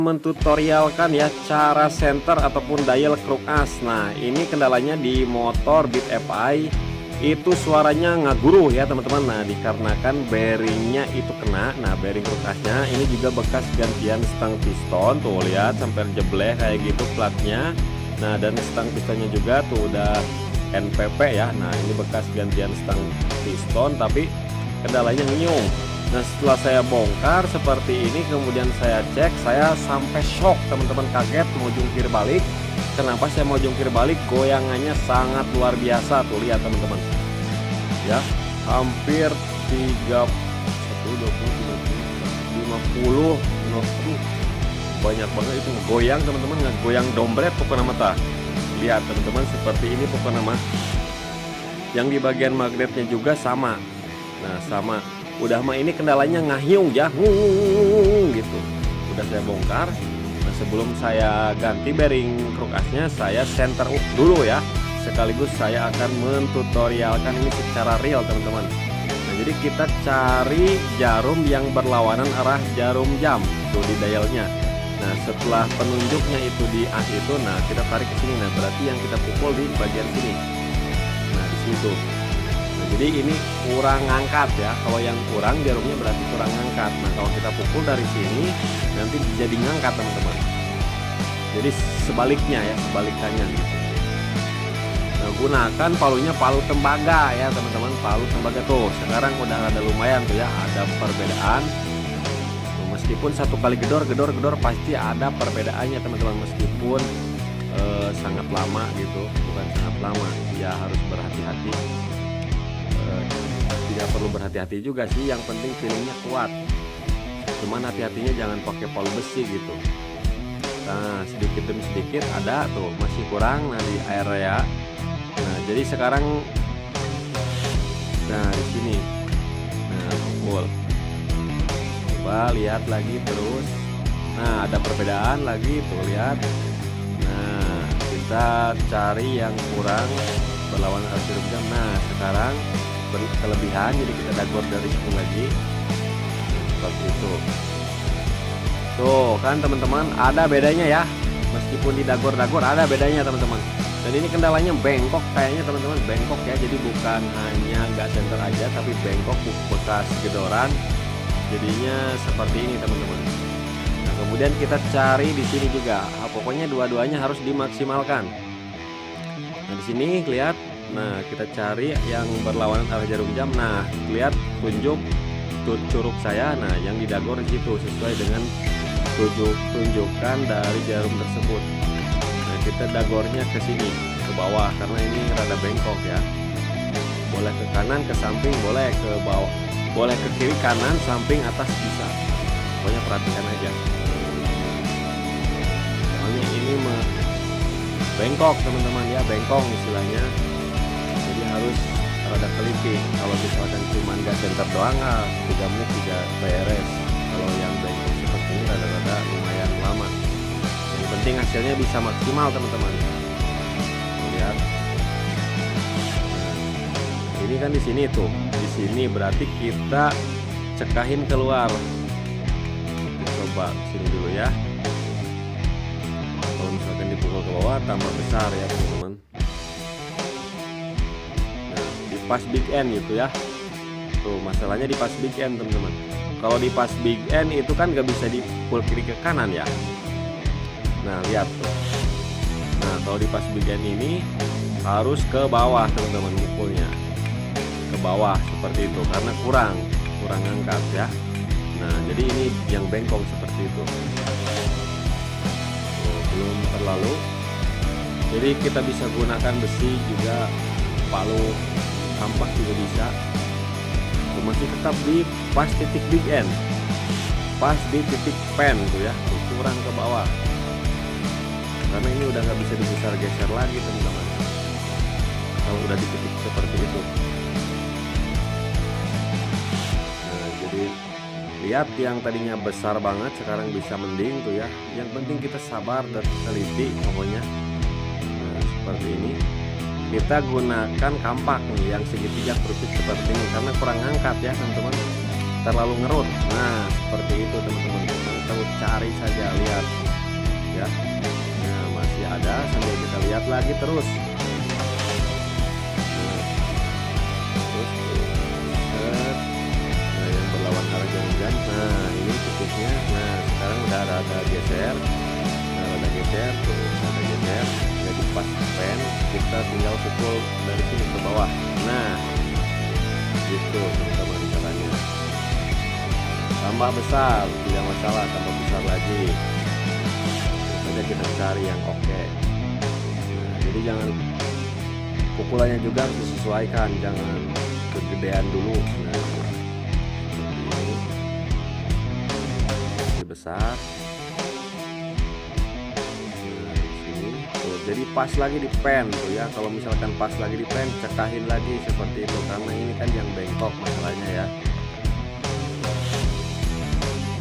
Mentutorialkan ya cara center ataupun dial kruk as. Nah ini kendalanya di motor Beat FI itu suaranya ngaguruh ya teman-teman. Nah dikarenakan bearingnya itu kena. Nah bearing kruk asnya ini juga bekas gantian stang piston, tuh lihat sampai jebleh kayak gitu platnya. Nah dan stang pistonnya juga tuh udah NPP ya. Nah ini bekas gantian stang piston tapi kendalanya ngiung. Nah setelah saya bongkar seperti ini, kemudian saya cek, saya sampai shock teman-teman, kaget mau jungkir balik. Kenapa saya mau jungkir balik? Goyangannya sangat luar biasa, tuh lihat teman-teman ya, hampir 30, 50 banyak banget itu goyang teman-teman, goyang dompet pokoknya mata. Lihat teman-teman seperti ini pokoknya mah. Yang di bagian magnetnya juga sama. Nah sama, udah mah ini kendalanya ngahyung ya, gitu. Udah saya bongkar. Nah sebelum saya ganti bearing kruk asnya, saya center up dulu ya. Sekaligus saya akan mentutorialkan ini secara real teman-teman. Nah jadi kita cari jarum yang berlawanan arah jarum jam tuh di dialnya. Nah setelah penunjuknya itu di as itu, nah kita tarik ke sini. Nah berarti yang kita pukul di bagian sini. Nah di situ. Jadi ini kurang ngangkat ya. Kalau yang kurang jarumnya berarti kurang ngangkat. Nah kalau kita pukul dari sini nanti jadi ngangkat teman-teman. Jadi sebaliknya ya, sebalikannya gitu. Nah gunakan palunya palu tembaga ya teman-teman. Palu tembaga tuh sekarang udah ada lumayan tuh ya, ada perbedaan. Meskipun satu kali gedor pasti ada perbedaannya teman-teman. Meskipun sangat lama gitu, bukan sangat lama ya, harus berhati-hati. Tidak perlu berhati-hati juga sih, yang penting feelingnya kuat. Cuman hati-hatinya jangan pakai palu besi gitu. Nah sedikit demi sedikit ada tuh masih kurang. Nah di area, nah jadi sekarang, nah di sini, nah pukul, coba lihat lagi terus. Nah ada perbedaan lagi tuh lihat. Nah kita cari yang kurang berlawanan arah jarum jam. Nah sekarang kelebihan, jadi kita dagor dari situ lagi seperti itu. Tuh kan teman-teman, ada bedanya ya, meskipun di dagor-dagor ada bedanya teman-teman. Dan ini kendalanya bengkok kayaknya teman-teman, bengkok ya. Jadi bukan hanya nggak center aja tapi bengkok bekas gedoran, jadinya seperti ini teman-teman. Nah kemudian kita cari di sini juga. Pokoknya dua-duanya harus dimaksimalkan. Nah di sini lihat. Nah kita cari yang berlawanan arah jarum jam. Nah lihat tunjuk curug saya. Nah yang didagor di situ sesuai dengan tunjukan dari jarum tersebut. Nah kita dagornya ke sini, ke bawah, karena ini rada bengkok ya. Boleh ke kanan, ke samping, boleh ke bawah, boleh ke kiri, kanan, samping, atas bisa. Pokoknya perhatikan aja. Soalnya ini bengkok teman-teman ya, bengkong istilahnya. Jadi harus rada teliti. Kalau misalkan cuma nggak center doang, 3 menit juga beres. Kalau yang bengkok seperti ini rada-rada lumayan lama. Yang penting hasilnya bisa maksimal teman-teman. Lihat. Nah, ini kan di sini tuh. Di sini berarti kita cekahin keluar. Coba sini dulu ya. Kalau misalkan dipukul ke bawah tambah besar ya teman-teman. Pas big end gitu ya. Tuh masalahnya di pas big end teman-teman. Kalau di pas big end itu kan gak bisa dipukul kiri ke kanan ya. Nah lihat tuh. Nah kalau di pas big end ini harus ke bawah teman-teman mukulnya, ke bawah seperti itu karena kurang angkat ya. Nah jadi ini yang bengkong seperti itu. Tuh, belum terlalu. Jadi kita bisa gunakan besi juga, palu tampak juga bisa. Masih tetap di pas titik big end, pas di titik pen tuh ya, kurang ke bawah karena ini udah nggak bisa digeser geser lagi teman-teman kalau udah di titik seperti itu. Nah jadi lihat yang tadinya besar banget sekarang bisa mending tuh ya. Yang penting kita sabar dan teliti pokoknya. Nah seperti ini. Kita gunakan kampak nih yang segitiga kerucut seperti ini karena kurang angkat ya teman-teman. terlalu ngerut. Nah seperti itu teman-teman, kita cari saja, lihat ya. Nah masih ada, sambil kita lihat lagi terus. Nah yang berlawan arah jangan. Nah ini titiknya. Nah sekarang udah ada geser. Nah ada geser tuh, ada geser. Jadi pas pen kita tinggal pukul dari sini ke bawah. Nah gitu teman-teman caranya. Tambah besar tidak masalah, tambah besar lagi. Terus saja kita cari yang oke. Nah, jadi jangan pukulannya juga harus disesuaikan, jangan kegedean dulu. Nah seperti ini lebih besar. Jadi pas lagi di pen tuh ya. Kalau misalkan pas lagi di pen, cekahin lagi seperti itu, karena ini kan yang bengkok masalahnya ya.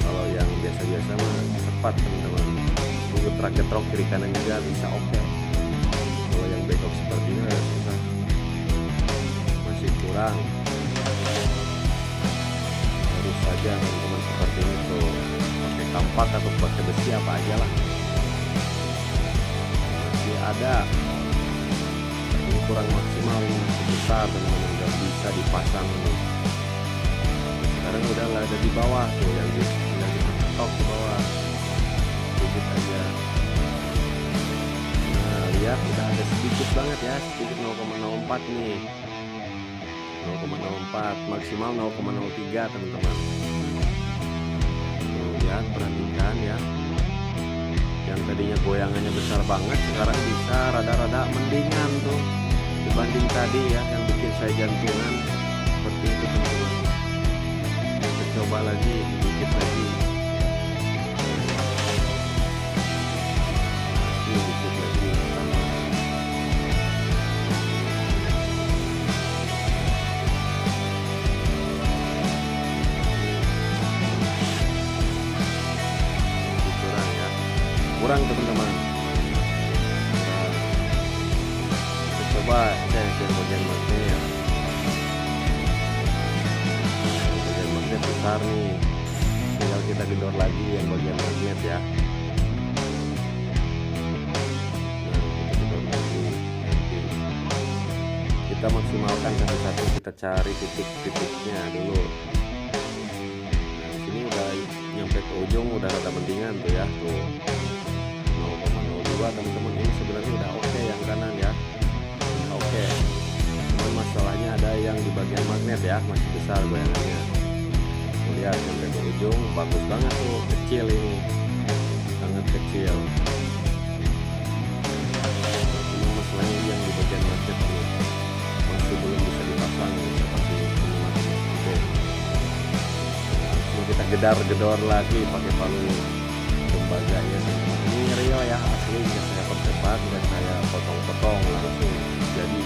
Kalau yang biasa-biasa mah cepat teman-teman, getrok kiri kanan juga bisa oke. Kalau yang bengkok seperti ini agak susah, masih kurang. Harus saja teman-teman seperti ini tuh, pakai kampak atau pakai besi apa aja lah. Ada ini kurang maksimal, ini masih besar teman-teman, nggak bisa dipasang nih. Sekarang udah ada di bawah tuh, yang tinggal kita ketok ke bawah sedikit aja. Nah lihat udah ada sedikit banget ya, sedikit 0,04 nih, 0,04 maksimal 0,03 teman-teman. Tuh lihat, perhatikan ya. Yang tadinya goyangannya besar banget, sekarang bisa rada-rada mendingan tuh dibanding tadi ya, yang bikin saya jantungan. Seperti itu teman-teman. Kita coba lagi, dikit lagi. Dikit lagi sama. Kurang teman-teman. Kita coba cek yang bagian magnet. Bagian magnet besar nih, tinggal kita gedor lagi yang bagian magnet ya. Nah kita gedor lagi. Nanti kita maksimalkan satu-satu, kita cari titik-titiknya dulu. Nah di sini udah nyampe ke ujung, udah rada mendingan tuh ya tuh. Teman-teman, ini sebenarnya udah oke yang kanan ya, udah oke. Cuman masalahnya ada yang di bagian magnet ya, masih besar goyangannya. Lihat sampai ke ujung, bagus banget tuh, kecil ini, sangat kecil. Ini masalahnya yang di bagian magnet ini masih belum bisa dipasang seperti ini magnet. Oke. Langsung kita gedor lagi pakai palu tembaga ya teman-teman. Ini real ya, asli, nggak saya percepat, nggak saya potong-potong, langsung jadi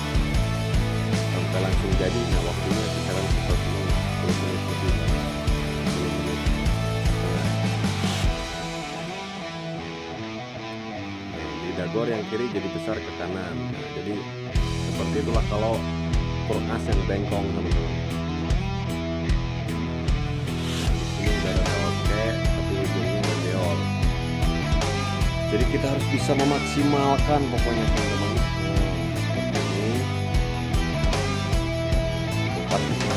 sampai langsung jadi. Nah waktunya kisaran seperti 10 menit lebih, 10 menit setengah. Nah, di dagor yang kiri jadi besar ke kanan. Nah, jadi seperti itulah kalau kurnas yang bengkong teman-teman. Ini udah ada oke, tapi ujungnya ngedeol. Jadi kita harus bisa memaksimalkan pokoknya teman-teman. Seperti ini. Tempat kita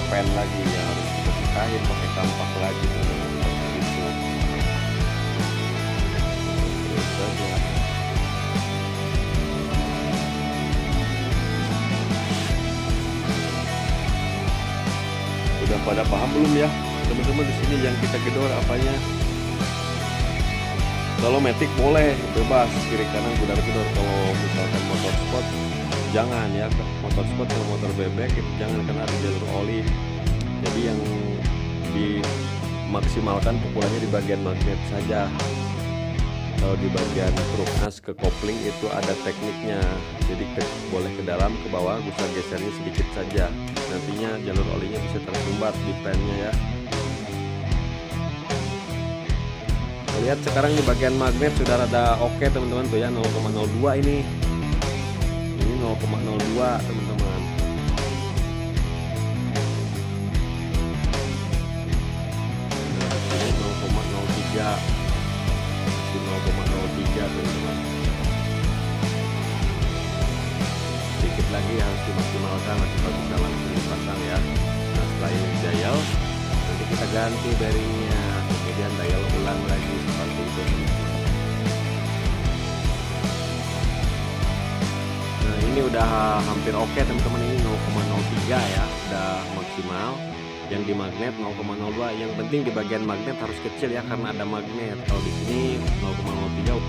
pen lagi ya, harus kita cekahin pakai kampak lagi teman-teman. Seperti itu. Terus saja. Udah pada paham belum ya teman-teman di sini yang kita gedor apanya? Kalau matic boleh bebas kiri kanan gedor-gedor. Kalau misalkan motor sport jangan ya, motor sport atau motor bebek itu jangan, kena di jalur oli. Jadi yang dimaksimalkan pukulannya di bagian magnet saja. Kalau di bagian truk as ke kopling itu ada tekniknya. Jadi boleh ke dalam ke bawah, bisa gesernya sedikit saja. Nantinya jalur olinya bisa tersumbat di pennya ya. Lihat sekarang di bagian magnet sudah rada oke teman-teman tuh ya, 0,02 ini 0,02 teman-teman. juga masih 0,03 teman-teman. Sedikit lagi harus dimaksimalkan atau bisa langsung dipasang ya. Nah setelah ini dial, nanti kita ganti bearingnya, kemudian dial ulang lagi seperti itu teman-teman. Nah ini udah hampir oke teman-teman, ini 0,03 ya, udah maksimal. Yang di magnet 0,02, yang penting di bagian magnet harus kecil ya karena ada magnet. Kalau di sini 0,03